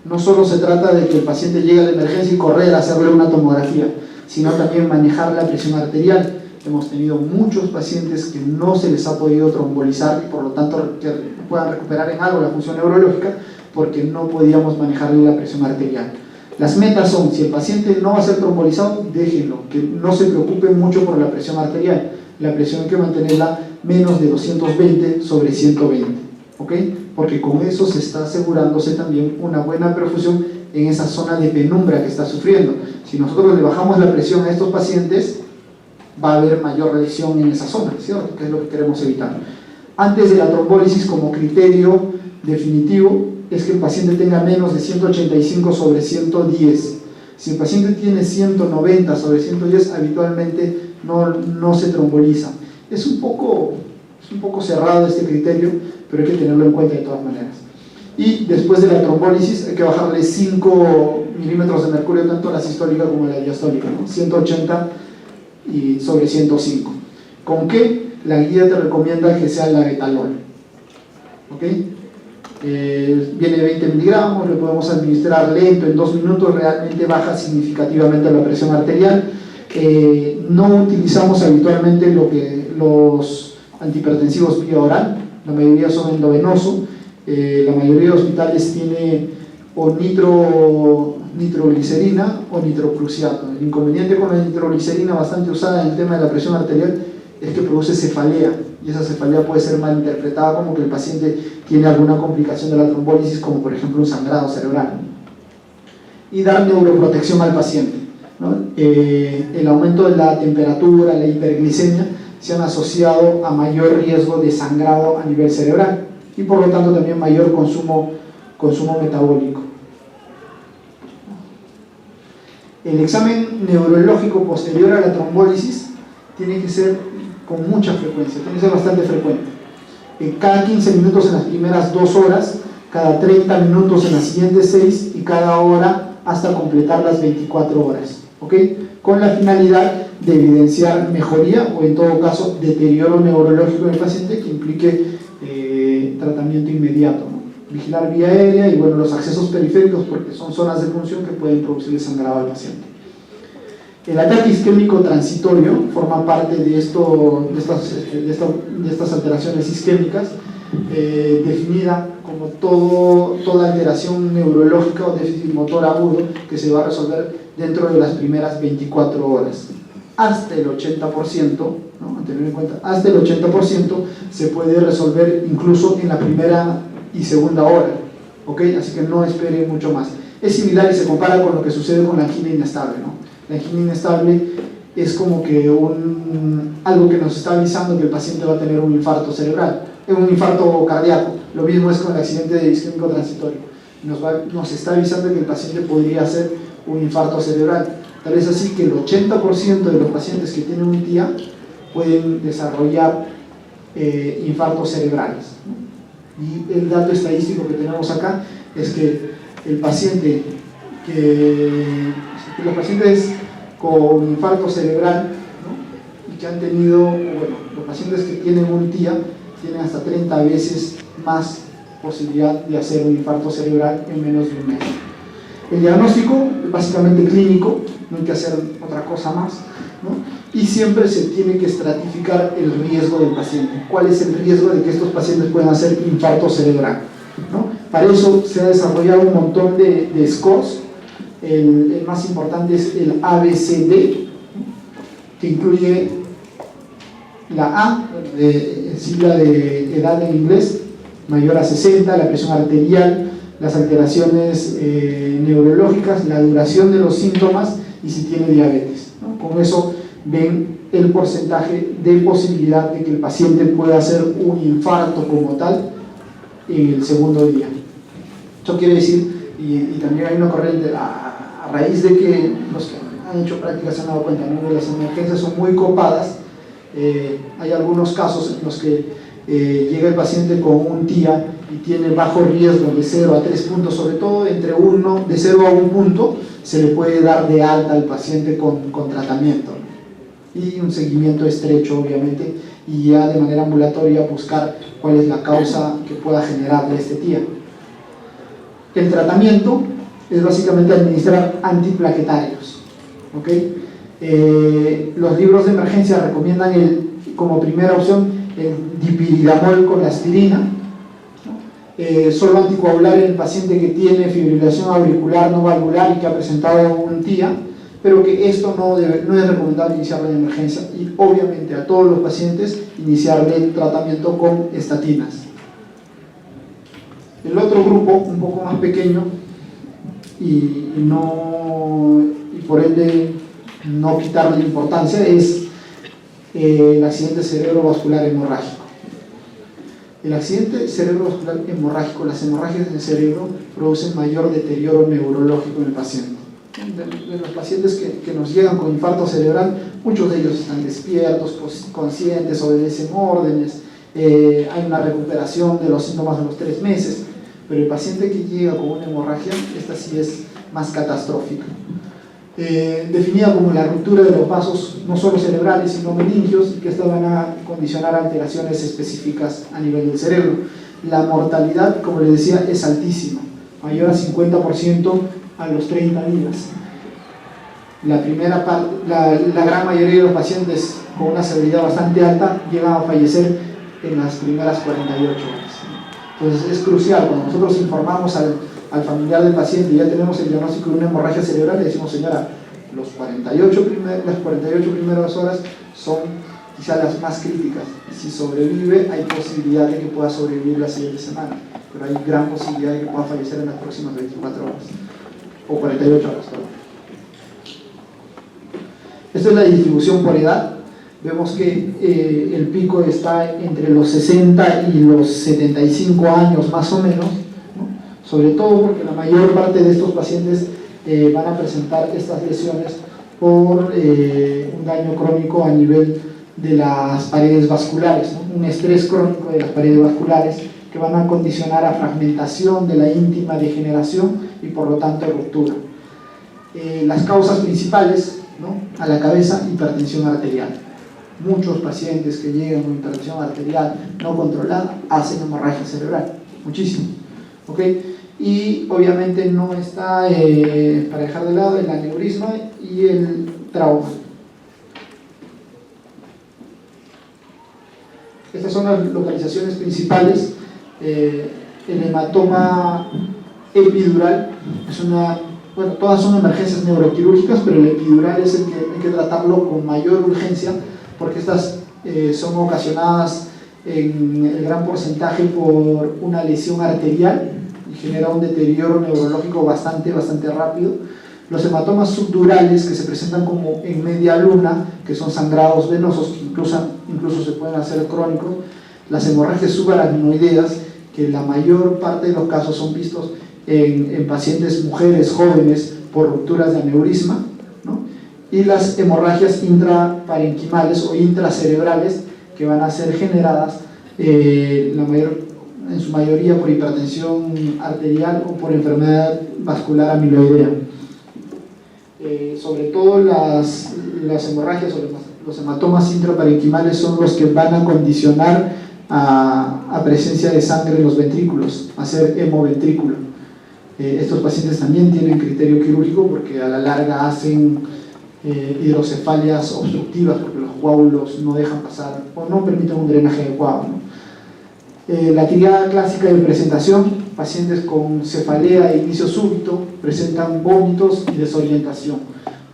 No solo se trata de que el paciente llegue a la emergencia y correr a hacerle una tomografía, sino también manejar la presión arterial. Hemos tenido muchos pacientes que no se les ha podido trombolizar y por lo tanto que puedan recuperar en algo la función neurológica porque no podíamos manejarle la presión arterial. Las metas son, si el paciente no va a ser trombolizado, déjenlo, que no se preocupe mucho por la presión arterial. La presión hay que mantenerla menos de 220 sobre 120, ¿ok? Porque con eso se está asegurándose también una buena perfusión en esa zona de penumbra que está sufriendo. Si nosotros le bajamos la presión a estos pacientes, va a haber mayor lesión en esa zona, ¿cierto? Que es lo que queremos evitar. Antes de la trombólisis, como criterio definitivo, es que el paciente tenga menos de 185 sobre 110. Si el paciente tiene 190 sobre 110, habitualmente no se tromboliza. Es un poco cerrado este criterio, pero hay que tenerlo en cuenta de todas maneras. Y después de la trombólisis hay que bajarle 5 milímetros de mercurio, tanto la sistólica como la diastólica, ¿no? 180 y sobre 105. ¿Con qué? La guía te recomienda que sea la betalol, ¿ok? Viene de 20 miligramos, le podemos administrar lento, en 2 minutos realmente baja significativamente la presión arterial. No utilizamos habitualmente los antihipertensivos vía oral, la mayoría son endovenoso. La mayoría de hospitales tiene o nitroglicerina o nitrocruciato. El inconveniente con la nitroglicerina, bastante usada en el tema de la presión arterial, es que produce cefalea, y esa cefalea puede ser mal interpretada como que el paciente tiene alguna complicación de la trombólisis, como por ejemplo un sangrado cerebral. Y dar neuroprotección al paciente, ¿no? El aumento de la temperatura, la hiperglicemia, se han asociado a mayor riesgo de sangrado a nivel cerebral y por lo tanto también mayor consumo metabólico. El examen neurológico posterior a la trombólisis tiene que ser con mucha frecuencia, tiene que ser bastante frecuente. Cada 15 minutos en las primeras 2 horas, cada 30 minutos en las siguientes 6 y cada hora hasta completar las 24 horas, ¿ok? Con la finalidad de evidenciar mejoría o en todo caso deterioro neurológico del paciente que implique tratamiento inmediato, ¿no? Vigilar vía aérea y bueno, los accesos periféricos porque son zonas de función que pueden producir sangrado al paciente. El ataque isquémico transitorio forma parte de estas alteraciones isquémicas, definida como toda alteración neurológica o déficit motor agudo que se va a resolver dentro de las primeras 24 horas. Hasta el 80%, ¿no? A tener en cuenta, hasta el 80% se puede resolver incluso en la primera y segunda hora, ¿ok? Así que no espere mucho más. Es similar y se compara con lo que sucede con la angina inestable, ¿no? La angina inestable es como que algo que nos está avisando que el paciente va a tener un infarto cerebral, un infarto cardíaco. Lo mismo es con el accidente isquémico transitorio. Nos está avisando que el paciente podría hacer un infarto cerebral. Tal es así que el 80% de los pacientes que tienen un TIA pueden desarrollar infartos cerebrales, ¿no? Y el dato estadístico que tenemos acá es que los pacientes con infarto cerebral, ¿no? Y que han tenido, bueno, los pacientes que tienen un TIA tienen hasta 30 veces más posibilidad de hacer un infarto cerebral en menos de un mes. El diagnóstico es básicamente clínico, no hay que hacer otra cosa más, ¿no? Y siempre se tiene que estratificar el riesgo del paciente. ¿Cuál es el riesgo de que estos pacientes puedan hacer infarto cerebral, ¿no? Para eso se ha desarrollado un montón de scores. El más importante es el ABCD, que incluye la A, sigla de edad en inglés, mayor a 60, la presión arterial, las alteraciones neurológicas, la duración de los síntomas y si tiene diabetes, ¿no? Con eso ven el porcentaje de posibilidad de que el paciente pueda hacer un infarto como tal en el segundo día. Eso quiere decir, y también hay una corriente, a raíz de que los que han hecho prácticas se han dado cuenta, ¿no? Que las emergencias son muy copadas, hay algunos casos en los que llega el paciente con un TIA y tiene bajo riesgo de 0 a 3 puntos, sobre todo de 0 a 1 punto, se le puede dar de alta al paciente con tratamiento, ¿no? Y un seguimiento estrecho, obviamente, y ya de manera ambulatoria buscar cuál es la causa que pueda generarle este TIA. El tratamiento es básicamente administrar antiplaquetarios, ¿ok? Los libros de emergencia recomiendan como primera opción el dipiridamol con la aspirina, ¿no? Solo anticoagular en el paciente que tiene fibrilación auricular no valvular y que ha presentado un TIA, pero que esto no es recomendable iniciarlo en emergencia, y obviamente a todos los pacientes iniciarle el tratamiento con estatinas. El otro grupo, un poco más pequeño y por ende no quitarle importancia, es el accidente cerebrovascular hemorrágico. El accidente cerebrovascular hemorrágico, las hemorragias del cerebro producen mayor deterioro neurológico en el paciente. De los pacientes que nos llegan con infarto cerebral, muchos de ellos están despiertos, conscientes, obedecen órdenes, hay una recuperación de los síntomas a los 3 meses, pero el paciente que llega con una hemorragia, esta sí es más catastrófica. Definida como la ruptura de los vasos no solo cerebrales sino meningios, y que estas van a condicionar alteraciones específicas a nivel del cerebro. La mortalidad, como les decía, es altísima, mayor a 50% a los 30 días. La gran mayoría de los pacientes con una severidad bastante alta llegan a fallecer en las primeras 48 horas. Entonces es crucial, cuando nosotros informamos al familiar del paciente y ya tenemos el diagnóstico de una hemorragia cerebral, le decimos: señora, las 48 primeras horas son quizá las más críticas, y si sobrevive hay posibilidad de que pueda sobrevivir la siguiente semana, pero hay gran posibilidad de que pueda fallecer en las próximas 24 horas o 48 horas. Esta es la distribución por edad. Vemos que el pico está entre los 60 y los 75 años más o menos, ¿no? Sobre todo porque la mayor parte de estos pacientes van a presentar estas lesiones por un daño crónico a nivel de las paredes vasculares, ¿no? Un estrés crónico de las paredes vasculares que van a condicionar a fragmentación de la íntima, degeneración y por lo tanto ruptura. Las causas principales, ¿no? A la cabeza, hipertensión arterial. Muchos pacientes que llegan con hipertensión arterial no controlada hacen hemorragia cerebral, muchísimo, ¿ok? Y obviamente no está, para dejar de lado, el aneurisma y el trauma. Estas son las localizaciones principales. El hematoma epidural es bueno, todas son emergencias neuroquirúrgicas, pero el epidural es el que hay que tratarlo con mayor urgencia, porque estas son ocasionadas en el gran porcentaje por una lesión arterial y genera un deterioro neurológico bastante rápido. Los hematomas subdurales, que se presentan como en media luna, que son sangrados venosos, que incluso se pueden hacer crónicos. Las hemorragias subaracnoideas, que la mayor parte de los casos son vistos en pacientes mujeres jóvenes por rupturas de aneurisma, ¿no? y las hemorragias intraparenquimales o intracerebrales que van a ser generadas en su mayoría por hipertensión arterial o por enfermedad vascular amiloidea. Sobre todo las hemorragias o los hematomas intraparenquimales son los que van a condicionar a presencia de sangre en los ventrículos, a ser hemoventrículo. Estos pacientes también tienen criterio quirúrgico porque a la larga hacen hidrocefalias obstructivas porque los coágulos no dejan pasar o no permiten un drenaje adecuado, ¿no? La triada clásica de presentación: pacientes con cefalea de inicio súbito presentan vómitos y desorientación,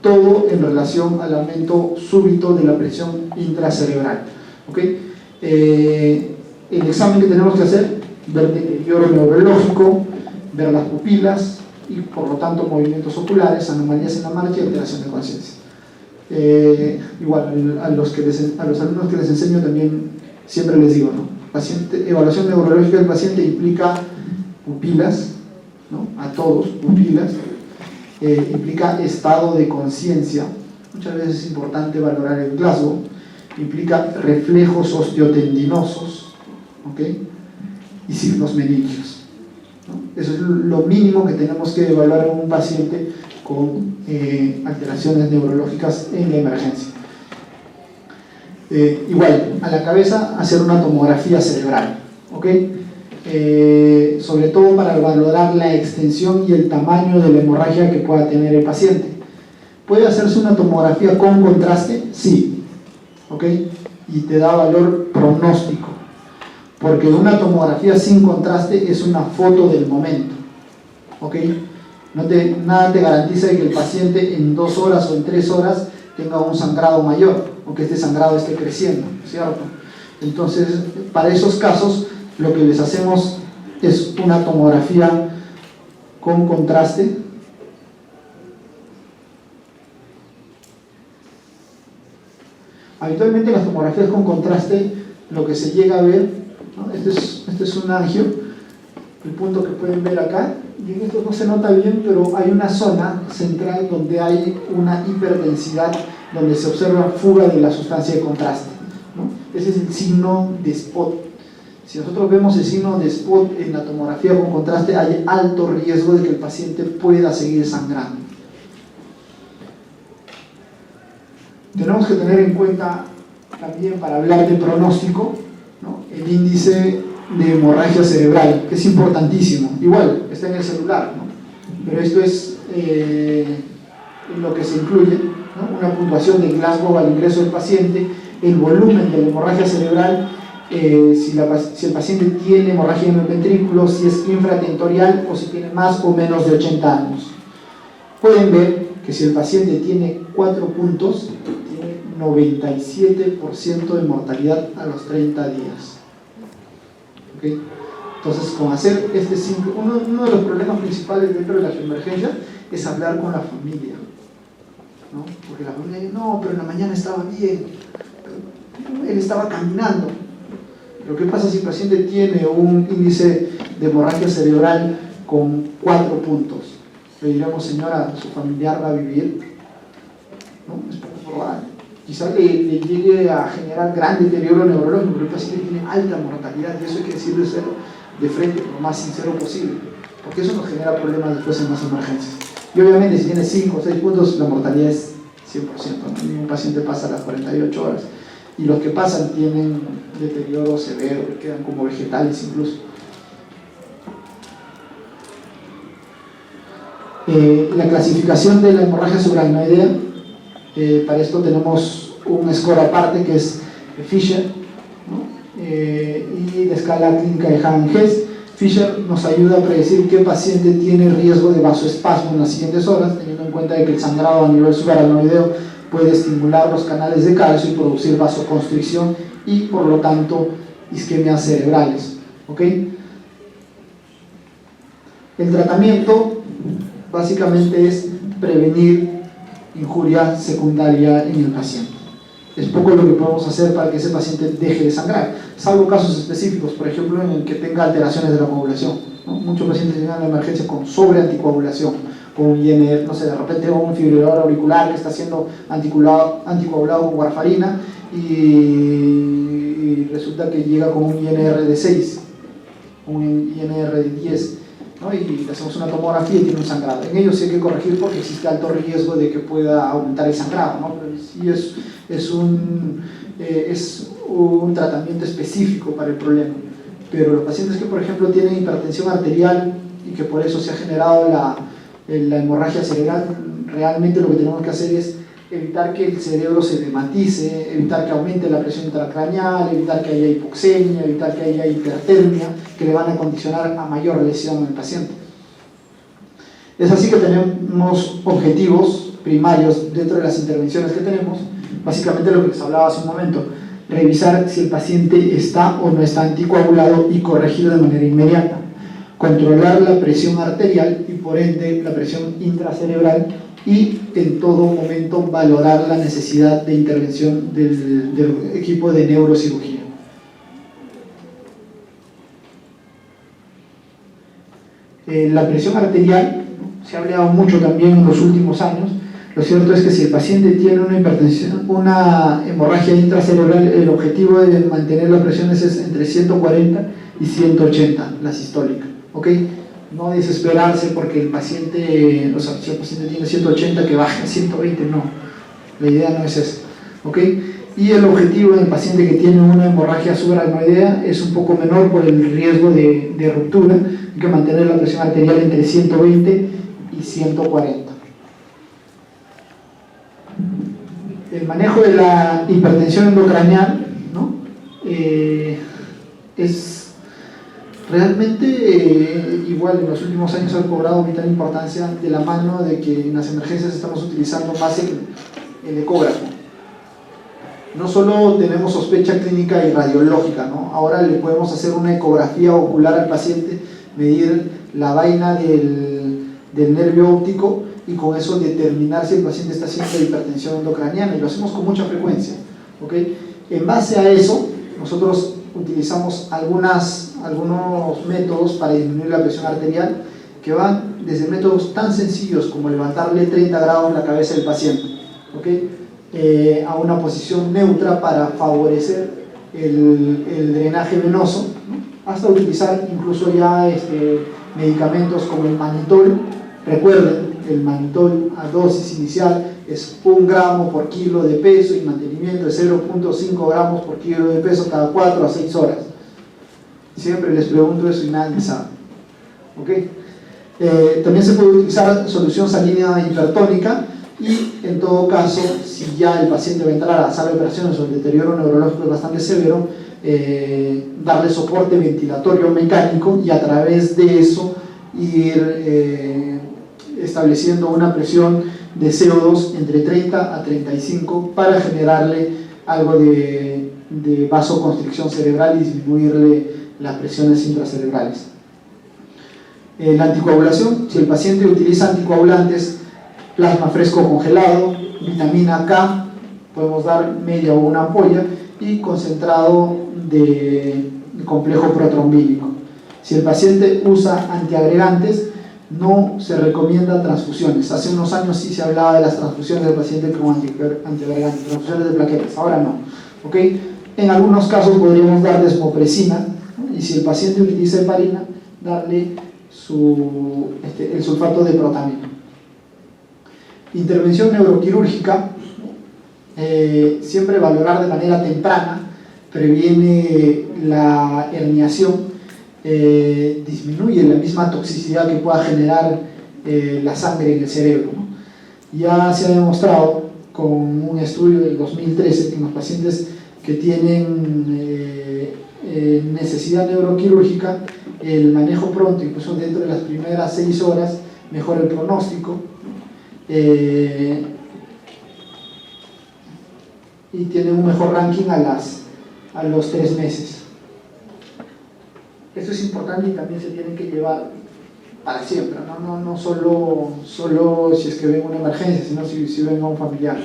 todo en relación al aumento súbito de la presión intracerebral, ¿okay? El examen que tenemos que hacer: ver deterioro neurológico, ver las pupilas y por lo tanto movimientos oculares, anomalías en la marcha y alteración de conciencia. Igual a los alumnos que les enseño también siempre les digo, ¿no? Evaluación neurológica del paciente implica pupilas, ¿no? A todos, pupilas, implica estado de conciencia, muchas veces es importante valorar el Glasgow, implica reflejos osteotendinosos, ¿okay? Y signos meningios, ¿no? Eso es lo mínimo que tenemos que evaluar en un paciente con alteraciones neurológicas en la emergencia. Igual, a la cabeza hacer una tomografía cerebral, ¿ok? Sobre todo para valorar la extensión y el tamaño de la hemorragia que pueda tener el paciente. ¿Puede hacerse una tomografía con contraste? Sí, ¿ok? Y te da valor pronóstico, porque una tomografía sin contraste es una foto del momento, ¿ok? Nada te garantiza que el paciente en 2 horas o en 3 horas tenga un sangrado mayor, o que este sangrado esté creciendo, ¿cierto? Entonces, para esos casos, lo que les hacemos es una tomografía con contraste. Habitualmente en las tomografías con contraste, lo que se llega a ver, ¿no? Este es un angio, el punto que pueden ver acá, y en esto no se nota bien, pero hay una zona central donde hay una hiperdensidad, donde se observa fuga de la sustancia de contraste, ¿no? Ese es el signo de spot. Si nosotros vemos el signo de spot en la tomografía con contraste, hay alto riesgo de que el paciente pueda seguir sangrando. Tenemos que tener en cuenta también, para hablar de pronóstico, ¿no?, el índice de hemorragia cerebral, que es importantísimo. Igual, está en el celular, ¿no?, pero esto es en lo que se incluye, ¿no?, una puntuación de Glasgow al ingreso del paciente, el volumen de la hemorragia cerebral, si el paciente tiene hemorragia en el ventrículo, si es infratentorial o si tiene más o menos de 80 años. Pueden ver que si el paciente tiene 4 puntos, tiene 97% de mortalidad a los 30 días. ¿Okay? Entonces, con hacer este simple, uno de los problemas principales dentro de las emergencias es hablar con la familia, ¿no? Porque la familia dice: no, pero en la mañana estaba bien, él estaba caminando. Pero ¿qué pasa si el paciente tiene un índice de hemorragia cerebral con 4 puntos? Le diremos: señora, su familiar va a vivir, ¿no? Es poco probable. Quizás le llegue a generar gran deterioro neurológico, pero el paciente tiene alta mortalidad, y eso hay que decirlo de frente, lo más sincero posible, porque eso nos genera problemas después en las emergencias. Y obviamente si tiene 5 o 6 puntos, la mortalidad es 100%, ¿no? Ningún paciente pasa las 48 horas, y los que pasan tienen deterioro severo, quedan como vegetales incluso. La clasificación de la hemorragia subaracnoidea, para esto tenemos un score aparte que es Fisher, ¿no? Y la escala clínica de Hagen-Hess. Fisher nos ayuda a predecir qué paciente tiene riesgo de vasoespasmo en las siguientes horas, teniendo en cuenta que el sangrado a nivel subaracnoideo puede estimular los canales de calcio y producir vasoconstricción y por lo tanto isquemias cerebrales, ¿ok? El tratamiento básicamente es prevenir injuria secundaria en el paciente. Es poco lo que podemos hacer para que ese paciente deje de sangrar, salvo casos específicos, por ejemplo en el que tenga alteraciones de la coagulación, ¿no? Muchos pacientes llegan a la emergencia con sobreanticoagulación, con un INR, no sé, de repente un fibrilador auricular que está siendo anticoagulado con warfarina y resulta que llega con un INR de 6, un INR de 10, ¿no? Y le hacemos una tomografía y tiene un sangrado. En ellos sí hay que corregir porque existe alto riesgo de que pueda aumentar el sangrado, ¿no? Pero sí es un tratamiento específico para el problema. Pero los pacientes que, por ejemplo, tienen hipertensión arterial y que por eso se ha generado la hemorragia cerebral, realmente lo que tenemos que hacer es evitar que el cerebro se edematice, evitar que aumente la presión intracraneal, evitar que haya hipoxemia, evitar que haya hipertermia, que le van a condicionar a mayor lesión al paciente. Es así que tenemos objetivos primarios dentro de las intervenciones que tenemos, básicamente lo que les hablaba hace un momento, revisar si el paciente está o no está anticoagulado y corregir de manera inmediata, controlar la presión arterial y por ende la presión intracerebral y en todo momento valorar la necesidad de intervención del equipo de neurocirugía. La presión arterial se ha hablado mucho también en los últimos años. Lo cierto es que si el paciente tiene una hipertensión, una hemorragia intracerebral, el objetivo de mantener las presiones es entre 140 y 180, la sistólica, ¿ok? No desesperarse porque el paciente, o sea, si el paciente tiene 180 que baje a 120, no, la idea no es esa, ¿ok? Y el objetivo del paciente que tiene una hemorragia subaracnoidea es un poco menor por el riesgo de ruptura, hay que mantener la presión arterial entre 120 y 140. El manejo de la hipertensión endocraneal, ¿no? Es realmente igual en los últimos años ha cobrado vital importancia de la mano de que en las emergencias estamos utilizando más el ecógrafo. No solo tenemos sospecha clínica y radiológica, ¿no? Ahora le podemos hacer una ecografía ocular al paciente, medir la vaina del nervio óptico y con eso determinar si el paciente está haciendo hipertensión endocraniana, y lo hacemos con mucha frecuencia, ¿ok? En base a eso, nosotros utilizamos algunos métodos para disminuir la presión arterial que van desde métodos tan sencillos como levantarle 30 grados la cabeza del paciente, ¿ok? A una posición neutra para favorecer el drenaje venoso, ¿no? Hasta utilizar incluso ya medicamentos como el manitol. Recuerden, el manitol a dosis inicial es 1 gramo por kilo de peso y mantenimiento de 0.5 gramos por kilo de peso cada 4 a 6 horas. Siempre les pregunto eso y nadie sabe, ¿ok? También se puede utilizar solución salina hipertónica y en todo caso, si ya el paciente va a entrar a la sala de operaciones o el deterioro neurológico es bastante severo, darle soporte ventilatorio mecánico y a través de eso ir estableciendo una presión de CO2 entre 30 a 35 para generarle algo de vasoconstricción cerebral y disminuirle las presiones intracerebrales. La anticoagulación, si el paciente utiliza anticoagulantes, plasma fresco congelado, vitamina K, podemos dar media o una ampolla, y concentrado de complejo protrombínico. Si el paciente usa antiagregantes, no se recomienda transfusiones. Hace unos años sí se hablaba de las transfusiones del paciente con antiagregantes, transfusiones de plaquetas, ahora no, ¿ok? En algunos casos podríamos dar desmopresina, ¿no? Y si el paciente utiliza heparina, darle el sulfato de protamina. Intervención neuroquirúrgica, siempre valorar de manera temprana, previene la herniación, disminuye la misma toxicidad que pueda generar la sangre en el cerebro, ¿no? Ya se ha demostrado con un estudio del 2013 que en los pacientes que tienen necesidad neuroquirúrgica, el manejo pronto, incluso dentro de las primeras 6 horas, mejora el pronóstico, y tiene un mejor ranking a los 3 meses. Esto es importante y también se tiene que llevar para siempre, no solo si es que ven una emergencia, sino si ven a un familiar.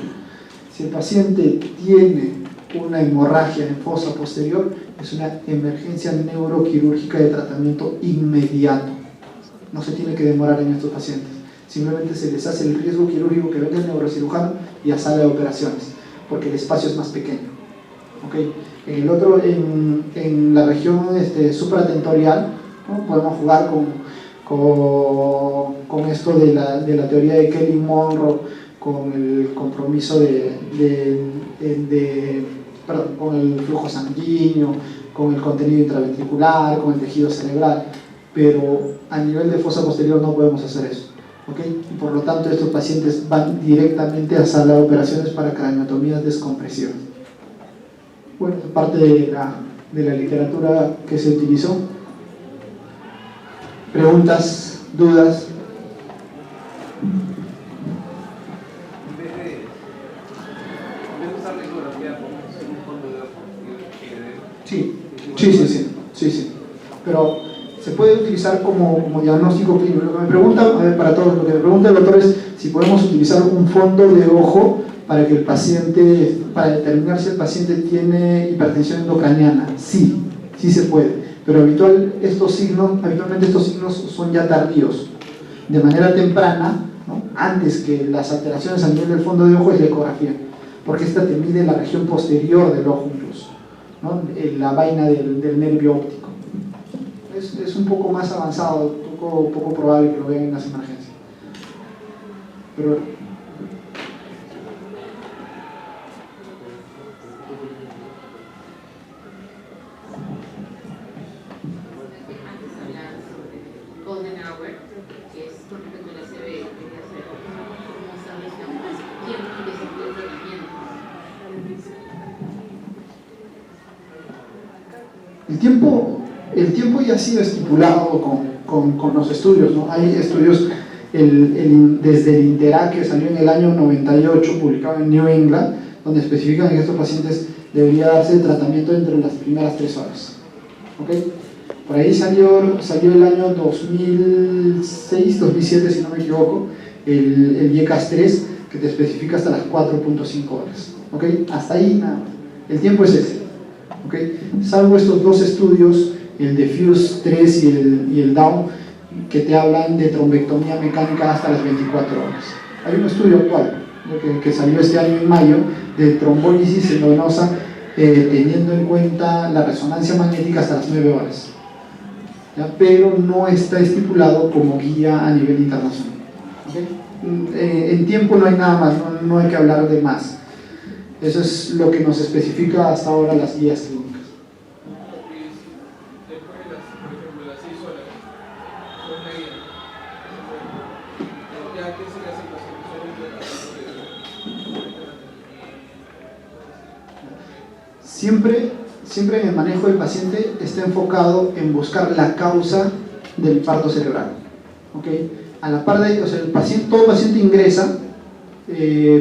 Si el paciente tiene una hemorragia en fosa posterior, es una emergencia neuroquirúrgica de tratamiento inmediato. No se tiene que demorar en estos pacientes. Simplemente se les hace el riesgo quirúrgico que venga el neurocirujano y a sala de operaciones, porque el espacio es más pequeño. ¿Okay? En el otro, en la región supratentorial, ¿no? Podemos jugar con esto de la teoría de Kelly Monroe, con el compromiso con el flujo sanguíneo, con el contenido intraventricular, con el tejido cerebral, pero a nivel de fosa posterior no podemos hacer eso. ¿Okay? Y por lo tanto estos pacientes van directamente a sala de operaciones para craniotomías descompresivas. Bueno, parte de la literatura que se utilizó. ¿Preguntas? ¿Dudas? Sí. Pero se puede utilizar como diagnóstico clínico. Lo que me pregunta, a ver, para todos, lo que me pregunta el doctor es si podemos utilizar un fondo de ojo para que el paciente, para determinar si el paciente tiene hipertensión endocraniana. Sí se puede, pero habitualmente estos signos son ya tardíos. De manera temprana, ¿no? Antes que las alteraciones a nivel del fondo de ojo, es la ecografía, porque esta te mide la región posterior del ojo incluso, ¿no? La vaina del nervio óptico. Es un poco más avanzado, poco probable que lo vean en las emergencias. Pero el tiempo ya ha sido estipulado con los estudios, ¿no? Hay estudios desde el INTERAC, que salió en el año 98, publicado en New England, donde especifican que estos pacientes debería darse el tratamiento entre las primeras 3 horas. ¿Okay? Por ahí salió el año 2006, 2007, si no me equivoco, el IECAS 3, que te especifica hasta las 4.5 horas. ¿Okay? Hasta ahí nada más. El tiempo es ese. ¿Okay? Salvo estos dos estudios, el de FUSE 3 y el DAO, que te hablan de trombectomía mecánica hasta las 24 horas. Hay un estudio actual que salió este año en mayo de trombólisis endovenosa, teniendo en cuenta la resonancia magnética hasta las 9 horas, ¿ya? Pero no está estipulado como guía a nivel internacional. ¿Okay? En tiempo no hay nada más, no hay que hablar de más. Eso es lo que nos especifica hasta ahora las guías clínicas. Siempre en el manejo del paciente está enfocado en buscar la causa del infarto cerebral. ¿Okay? A la par de ello, todo paciente ingresa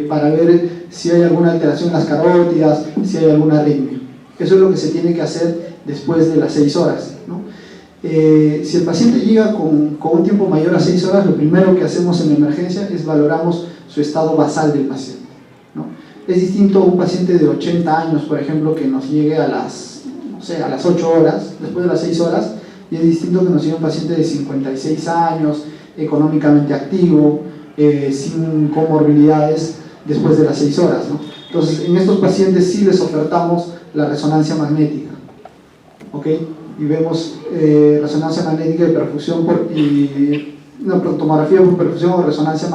para ver si hay alguna alteración en las carótidas, si hay alguna arritmia. Eso es lo que se tiene que hacer después de las 6 horas, ¿no? Si el paciente llega con un tiempo mayor a 6 horas, lo primero que hacemos en la emergencia es valoramos su estado basal del paciente, ¿no? Es distinto a un paciente de 80 años, por ejemplo, que nos llegue a las 8 horas, después de las 6 horas, y es distinto que nos llegue un paciente de 56 años, económicamente activo, sin comorbilidades, después de las 6 horas, ¿no? Entonces, en estos pacientes sí les ofertamos la resonancia magnética, ¿ok? Y vemos resonancia magnética de perfusión tomografía por perfusión o resonancia magnética